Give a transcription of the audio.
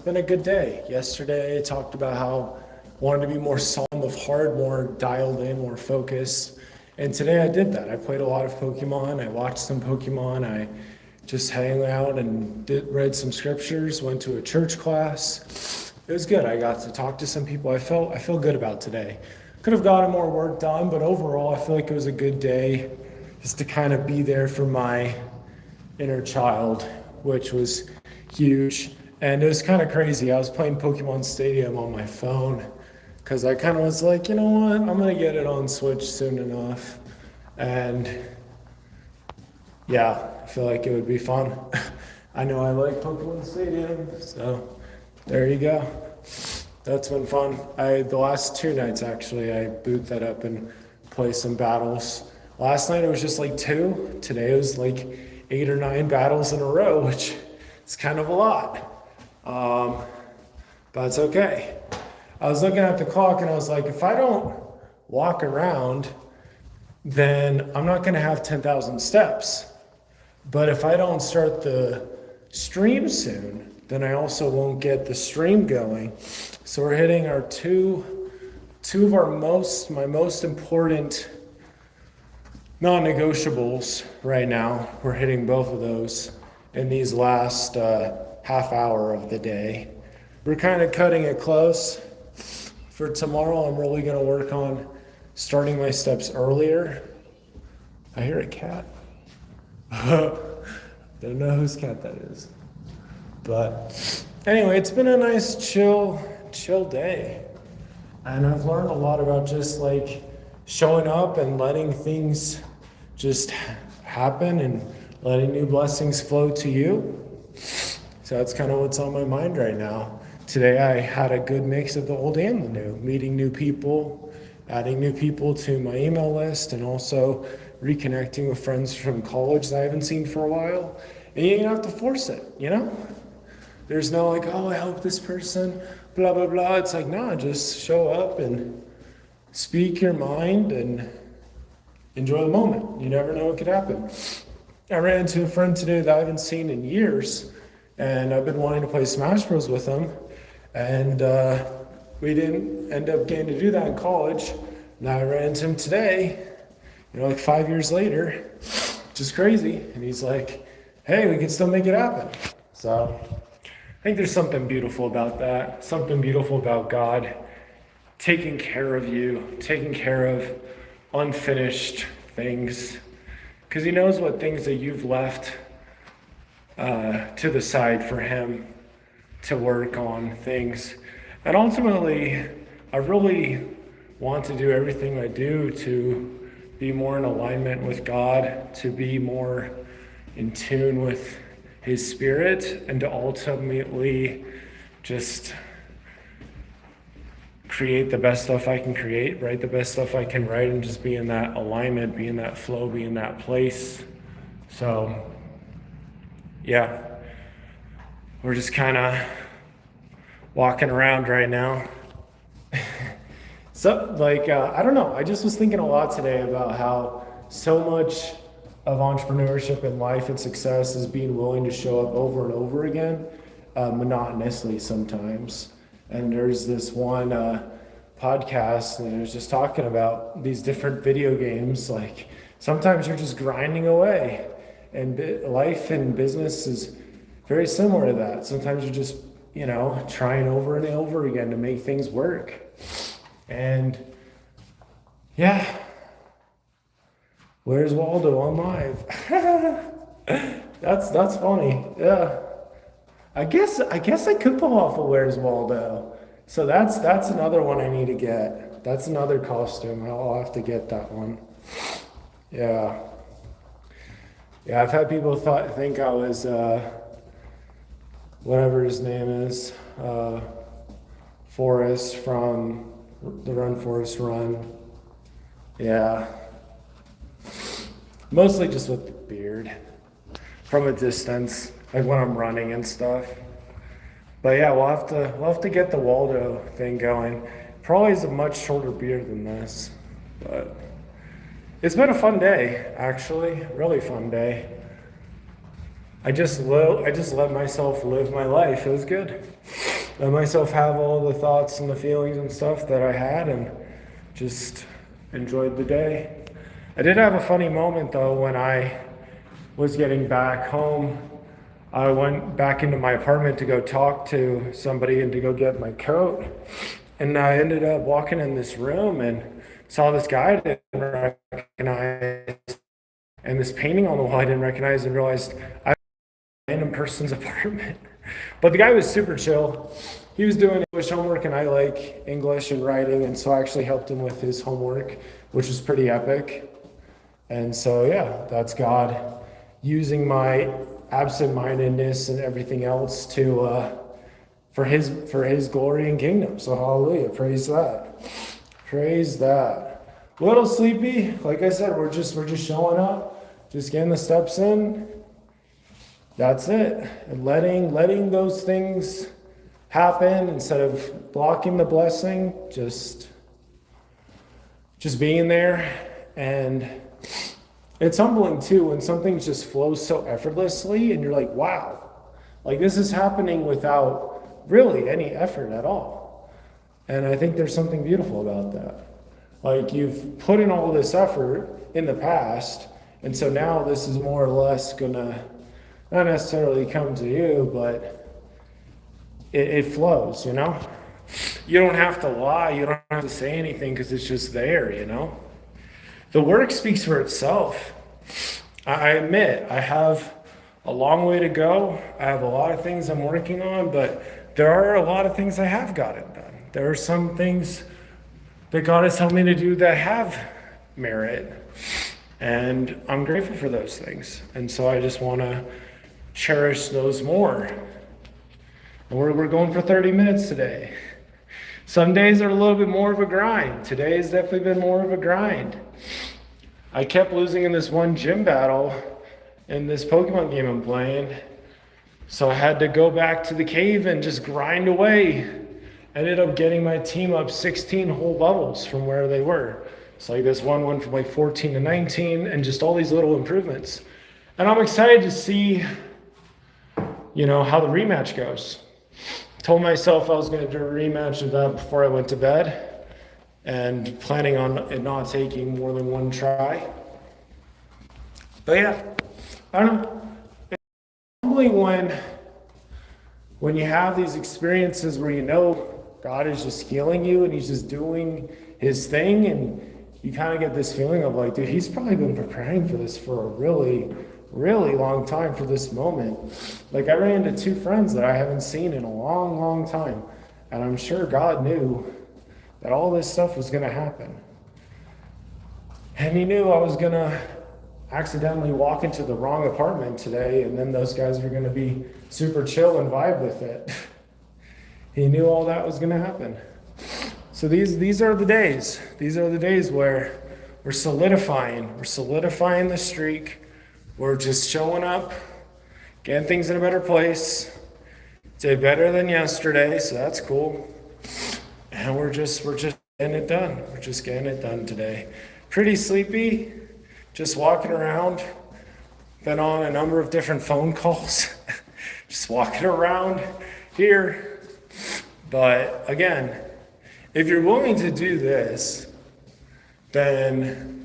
been a good day. Yesterday I talked about how I wanted to be more Psalm of Heart, more dialed in, more focused. And today I did that. I played a lot of Pokemon. I watched some Pokemon. I just hang out and read some scriptures, went to a church class. It was good. I got to talk to some people. I feel good about today. Could have gotten more work done, but overall I feel like it was a good day just to kind of be there for my inner child, which was huge. And it was kind of crazy. I was playing Pokemon Stadium on my phone because I kind of was like, you know what, I'm going to get it on Switch soon enough. And yeah, I feel like it would be fun. I know I like Pokemon Stadium, so there you go. That's been fun. The last 2 nights, actually, I boot that up and play some battles. Last night it was just like 2. Today it was like 8 or 9 battles in a row, which is kind of a lot. But it's okay. I was looking at the clock and I was like, if I don't walk around, then I'm not going to have 10,000 steps. But if I don't start the stream soon, then I also won't get the stream going. So we're hitting our two of my most important non-negotiables right now. We're hitting both of those in these last half hour of the day. We're kind of cutting it close. For tomorrow, I'm really going to work on starting my steps earlier. I hear a cat. Don't know whose cat that is. But anyway, it's been a nice chill day. And I've learned a lot about just like showing up and letting things just happen and letting new blessings flow to you. So that's kind of what's on my mind right now. Today I had a good mix of the old and the new, meeting new people, adding new people to my email list, and also reconnecting with friends from college that I haven't seen for a while. And you don't have to force it, you know? There's no like, oh, I hope this person, blah, blah, blah. It's like, no, just show up and speak your mind and enjoy the moment. You never know what could happen. I ran into a friend today that I haven't seen in years, and I've been wanting to play Smash Bros with him, and we didn't end up getting to do that in college. Now I ran into him today, like 5 years later, which is crazy. And he's like, hey, we can still make it happen. So I think there's something beautiful about that, something beautiful about God taking care of you, taking care of unfinished things, because he knows what things that you've left to the side for him to work on things. And ultimately, I really want to do everything I do to be more in alignment with God, to be more in tune with his spirit, and to ultimately just create the best stuff I can create, write the best stuff I can write, and just be in that alignment, be in that flow, be in that place. So yeah, we're just kind of walking around right now. So I don't know, I just was thinking a lot today about how so much of entrepreneurship and life and success is being willing to show up over and over again, monotonously sometimes. And there's this one podcast that I was just talking about these different video games. Like sometimes you're just grinding away, and life and business is very similar to that. Sometimes you're just, trying over and over again to make things work. And yeah, where's Waldo on live? That's funny. Yeah. I guess I could pull off a Where's Waldo. So that's another one I need to get. That's another costume. I'll have to get that one. Yeah. Yeah, I've had people think I was whatever his name is, Forrest from the Run Forrest Run. Yeah. Mostly just with the beard from a distance, like when I'm running and stuff. But yeah, we'll have to get the Waldo thing going. Probably is a much shorter beard than this, but it's been a fun day, actually, really fun day. I just let myself live my life. It was good. let myself have all the thoughts and the feelings and stuff that I had, and just enjoyed the day. I did have a funny moment though when I was getting back home. I went back into my apartment to go talk to somebody and to go get my coat. And I ended up walking in this room and saw this guy I didn't recognize, and this painting on the wall I didn't recognize, and realized I was in a random person's apartment. But the guy was super chill. He was doing English homework, and I like English and writing, and so I actually helped him with his homework, which was pretty epic. And so, yeah, that's God using my absent-mindedness and everything else to for his glory and kingdom. So hallelujah, praise that. Praise that. A little sleepy, like I said, we're just showing up, just getting the steps in. That's it. And letting those things happen instead of blocking the blessing, just being there. And it's humbling too when something just flows so effortlessly and you're like, wow, like this is happening without really any effort at all. And I think there's something beautiful about that. Like you've put in all this effort in the past, and so now this is more or less gonna not necessarily come to you, but it flows, you know? You don't have to lie, you don't have to say anything because it's just there, you know? The work speaks for itself. I admit, I have a long way to go. I have a lot of things I'm working on, but there are a lot of things I have gotten done. There are some things that God has helped me to do that have merit, and I'm grateful for those things. And so I just want to cherish those more. And we're going for 30 minutes today. Some days are a little bit more of a grind. Today has definitely been more of a grind. I kept losing in this one gym battle in this Pokemon game I'm playing. So I had to go back to the cave and just grind away. Ended up getting my team up 16 whole levels from where they were. So like this one went from like 14 to 19 and just all these little improvements. And I'm excited to see, how the rematch goes. Told myself I was going to do a rematch of that before I went to bed, and planning on it not taking more than one try. But yeah, I don't know. It's humbling when you have these experiences where God is just healing you and he's just doing his thing, and you kind of get this feeling of like, dude, he's probably been preparing for this for a really, really long time, for this moment. Like I ran into two friends that I haven't seen in a long, long time, and I'm sure God knew that all this stuff was going to happen. And he knew I was going to accidentally walk into the wrong apartment today, and then those guys were going to be super chill and vibe with it. He knew all that was going to happen. So these are the days. These are the days where we're solidifying the streak. We're just showing up, getting things in a better place. Day better than yesterday, so that's cool. And we're just getting it done. We're just getting it done today. Pretty sleepy, just walking around. Been on a number of different phone calls. Just walking around here. But again, if you're willing to do this, then